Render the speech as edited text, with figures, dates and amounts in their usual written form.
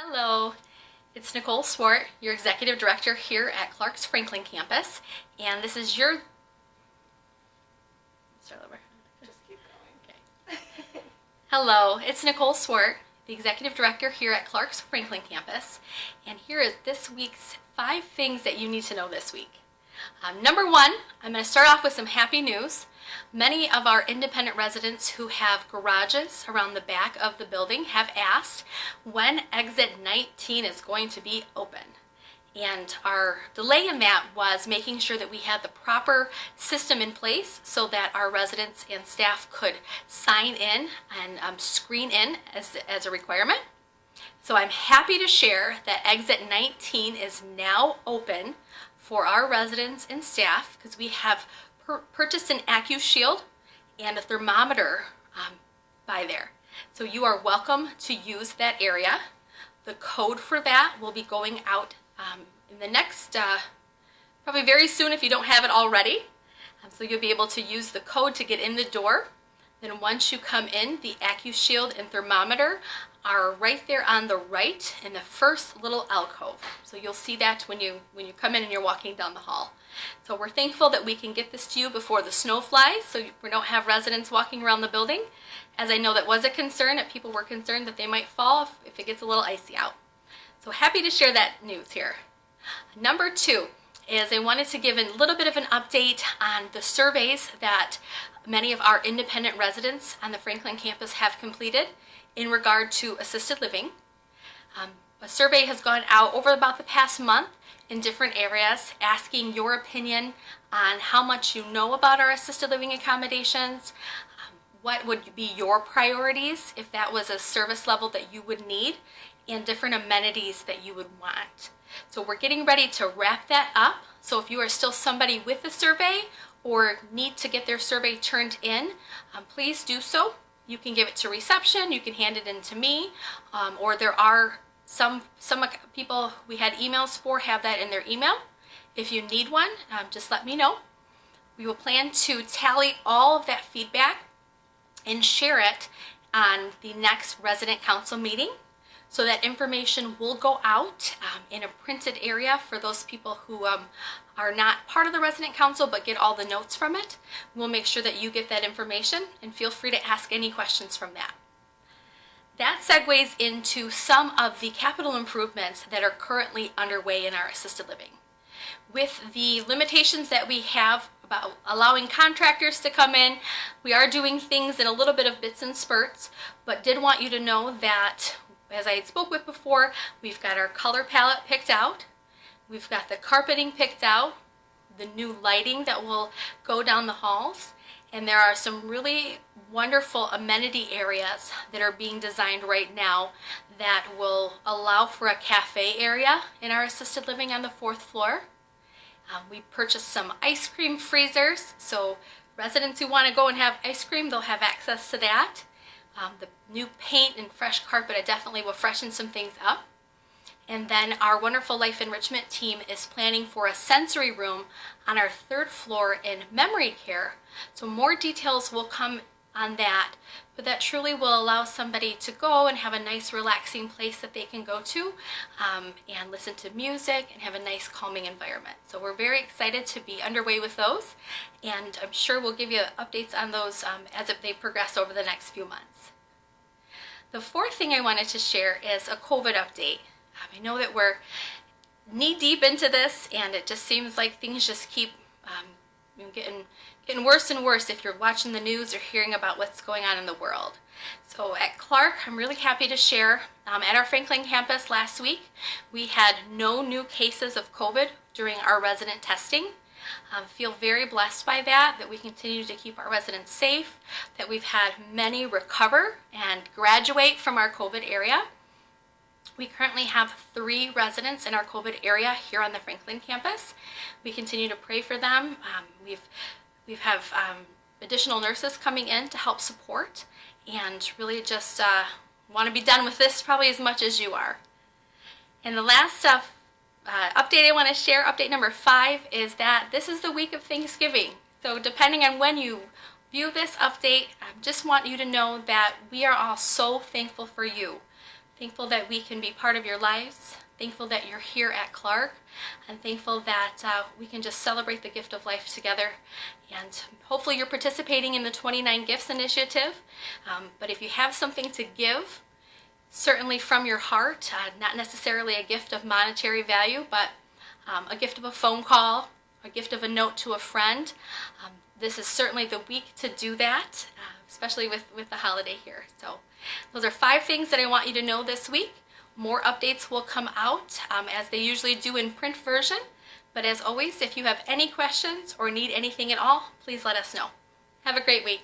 Hello, it's Nicole Swart, your Executive Director here at Clark's Franklin campus, and this is your... Start over. Just keep going. Okay. Hello, it's Nicole Swart, the Executive Director here at Clark's Franklin campus, and here is this week's 5 things that you need to know this week. Number 1, I'm going to start off with some happy news. Many of our independent residents who have garages around the back of the building have asked when exit 19 is going to be open. And our delay in that was making sure that we had the proper system in place so that our residents and staff could sign in and screen in as a requirement. So I'm happy to share that exit 19 is now open for our residents and staff because we have purchased an AccuShield and a thermometer by there. So you are welcome to use that area. The code for that will be going out in the next, probably very soon if you don't have it already. So you'll be able to use the code to get in the door. Then once you come in, the AccuShield and thermometer are right there on the right in the first little alcove. So you'll see that when you come in and you're walking down the hall. So we're thankful that we can get this to you before the snow flies, so we don't have residents walking around the building, as I know that was a concern, that people were concerned that they might fall if it gets a little icy out. So happy to share that news here. Number 2 is I wanted to give a little bit of an update on the surveys that many of our independent residents on the Franklin campus have completed in regard to assisted living. A survey has gone out over about the past month in different areas asking your opinion on how much you know about our assisted living accommodations, what would be your priorities if that was a service level that you would need, and different amenities that you would want. So we're getting ready to wrap that up. So if you are still somebody with a survey or need to get their survey turned in, please do so. You can give it to reception, you can hand it in to me, or there are some people we had emails for have that in their email. If you need one, just let me know. We will plan to tally all of that feedback and share it on the next resident council meeting. So that information will go out in a printed area for those people who are not part of the resident council but get all the notes from it. We'll make sure that you get that information and feel free to ask any questions from that. That segues into some of the capital improvements that are currently underway in our assisted living. With the limitations that we have about allowing contractors to come in, we are doing things in a little bit of bits and spurts, but did want you to know that, as I had spoke with before, we've got our color palette picked out, we've got the carpeting picked out, the new lighting that will go down the halls, and there are some really wonderful amenity areas that are being designed right now that will allow for a cafe area in our assisted living on the 4th floor. We purchased some ice cream freezers, so residents who want to go and have ice cream, they'll have access to that. The new paint and fresh carpet definitely will freshen some things up. And then our wonderful life enrichment team is planning for a sensory room on our 3rd floor in memory care. So more details will come on that, but that truly will allow somebody to go and have a nice relaxing place that they can go to and listen to music and have a nice calming environment. So we're very excited to be underway with those, and I'm sure we'll give you updates on those as they progress over the next few months. The 4th thing I wanted to share is a COVID update. I know that we're knee deep into this, and it just seems like things just keep getting worse and worse if you're watching the news or hearing about what's going on in the world. So at Clark, I'm really happy to share at our Franklin campus last week, we had no new cases of COVID during our resident testing. Feel very blessed by that we continue to keep our residents safe, that we've had many recover and graduate from our COVID area. We currently have 3 residents in our COVID area here on the Franklin campus. We continue to pray for them. We have additional nurses coming in to help support, and really just want to be done with this probably as much as you are. And the last update I want to share, update number 5, is that this is the week of Thanksgiving. So depending on when you view this update, I just want you to know that we are all so thankful for you. Thankful that we can be part of your lives. Thankful that you're here at Clark. And thankful that we can just celebrate the gift of life together. And hopefully you're participating in the 29 Gifts Initiative. But if you have something to give, certainly from your heart, not necessarily a gift of monetary value, but a gift of a phone call, a gift of a note to a friend. This is certainly the week to do that, especially with the holiday here. So those are 5 things that I want you to know this week. More updates will come out as they usually do in print version. But as always, if you have any questions or need anything at all, please let us know. Have a great week.